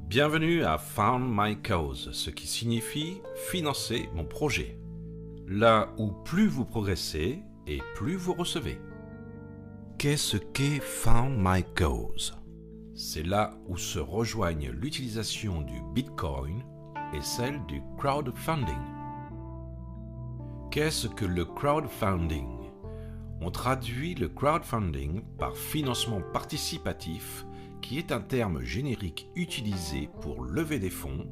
Bienvenue à Fund My Cause, ce qui signifie financer mon projet. Là où plus vous progressez et plus vous recevez. Qu'est-ce qu'est Fund My Cause? C'est là où se rejoignent l'utilisation du Bitcoin et celle du crowdfunding. Qu'est-ce que le crowdfunding? On traduit le crowdfunding par financement participatif, qui est un terme générique utilisé pour lever des fonds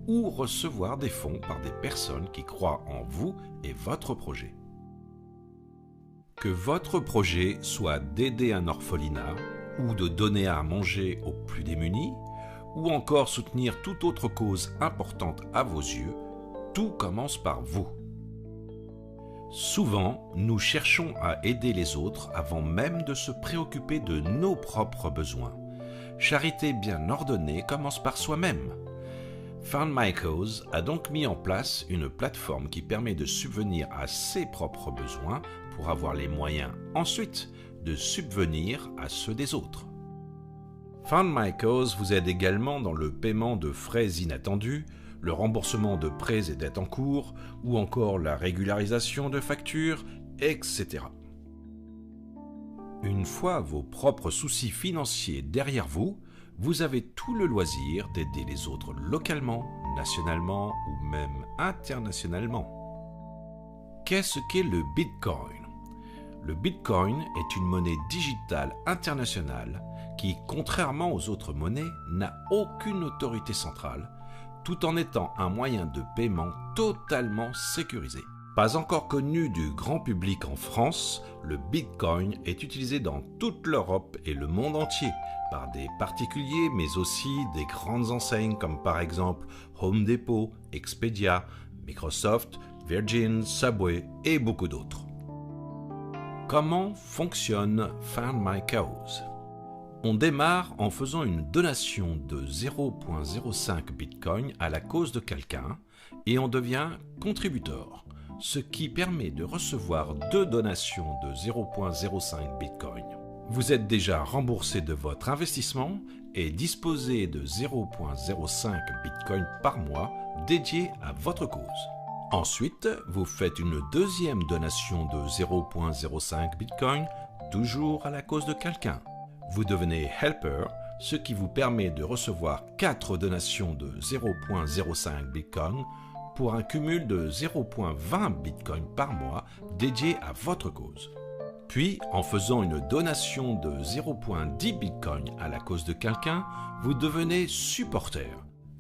ou recevoir des fonds par des personnes qui croient en vous et votre projet. Que votre projet soit d'aider un orphelinat ou de donner à manger aux plus démunis ou encore soutenir toute autre cause importante à vos yeux, tout commence par vous. Souvent, nous cherchons à aider les autres avant même de se préoccuper de nos propres besoins. Charité bien ordonnée commence par soi-même. Fund My Cause a donc mis en place une plateforme qui permet de subvenir à ses propres besoins pour avoir les moyens ensuite de subvenir à ceux des autres. Fund My Cause vous aide également dans le paiement de frais inattendus, le remboursement de prêts et dettes en cours, ou encore la régularisation de factures, etc. Une fois vos propres soucis financiers derrière vous, vous avez tout le loisir d'aider les autres localement, nationalement ou même internationalement. Qu'est-ce qu'est le Bitcoin? Le Bitcoin est une monnaie digitale internationale qui, contrairement aux autres monnaies, n'a aucune autorité centrale, tout en étant un moyen de paiement totalement sécurisé. Pas encore connu du grand public en France, le Bitcoin est utilisé dans toute l'Europe et le monde entier par des particuliers mais aussi des grandes enseignes comme par exemple Home Depot, Expedia, Microsoft, Virgin, Subway et beaucoup d'autres. Comment fonctionne Fund My Cause? On démarre en faisant une donation de 0,05 Bitcoin à la cause de quelqu'un et on devient contributeur, ce qui permet de recevoir 2 donations de 0,05 Bitcoin. Vous êtes déjà remboursé de votre investissement et disposez de 0,05 Bitcoin par mois dédié à votre cause. Ensuite, vous faites une deuxième donation de 0,05 Bitcoin, toujours à la cause de quelqu'un. Vous devenez helper, ce qui vous permet de recevoir 4 donations de 0,05 Bitcoin pour un cumul de 0,20 Bitcoin par mois dédié à votre cause. Puis, en faisant une donation de 0,10 Bitcoin à la cause de quelqu'un, vous devenez supporter.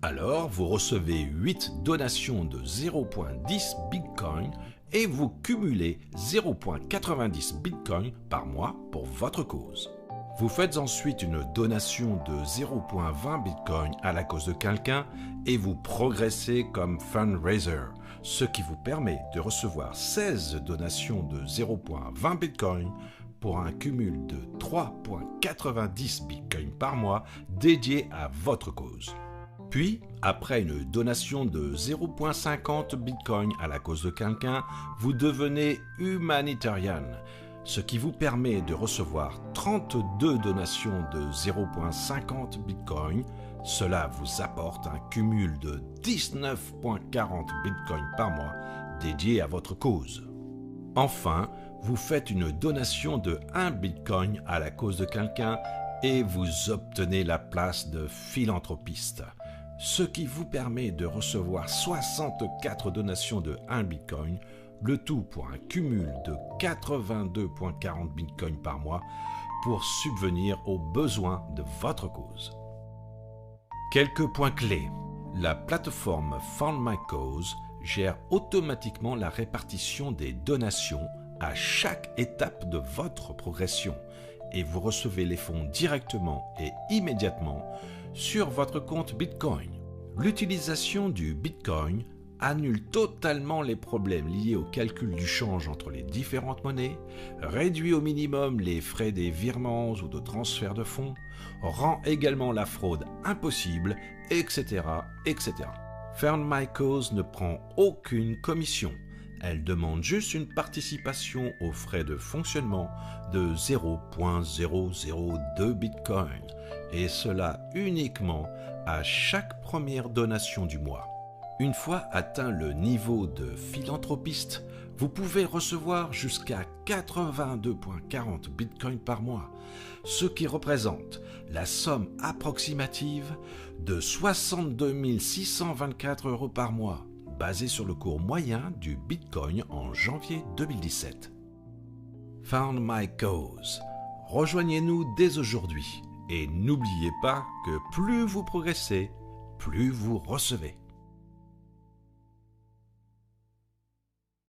Alors, vous recevez 8 donations de 0,10 Bitcoin et vous cumulez 0,90 Bitcoin par mois pour votre cause. Vous faites ensuite une donation de 0,20 Bitcoin à la cause de quelqu'un et vous progressez comme fundraiser, ce qui vous permet de recevoir 16 donations de 0,20 Bitcoin pour un cumul de 3,90 Bitcoin par mois dédié à votre cause. Puis, après une donation de 0,50 Bitcoin à la cause de quelqu'un, vous devenez humanitarian, ce qui vous permet de recevoir 32 donations de 0,50 Bitcoin. Cela vous apporte un cumul de 19,40 Bitcoin par mois dédié à votre cause. Enfin, vous faites une donation de 1 Bitcoin à la cause de quelqu'un et vous obtenez la place de philanthropiste, ce qui vous permet de recevoir 64 donations de 1 Bitcoin, le tout pour un cumul de 82,40 Bitcoin par mois pour subvenir aux besoins de votre cause. Quelques points clés. La plateforme Fund My Cause gère automatiquement la répartition des donations à chaque étape de votre progression et vous recevez les fonds directement et immédiatement sur votre compte Bitcoin. L'utilisation du Bitcoin annule totalement les problèmes liés au calcul du change entre les différentes monnaies, réduit au minimum les frais des virements ou de transfert de fonds, rend également la fraude impossible, etc., etc. Fund My Cause ne prend aucune commission. Elle demande juste une participation aux frais de fonctionnement de 0,002 Bitcoin et cela uniquement à chaque première donation du mois. Une fois atteint le niveau de philanthropiste, vous pouvez recevoir jusqu'à 82,40 bitcoins par mois, ce qui représente la somme approximative de 62 624 € par mois, basée sur le cours moyen du bitcoin en janvier 2017. Found my cause. Rejoignez-nous dès aujourd'hui et n'oubliez pas que plus vous progressez, plus vous recevez.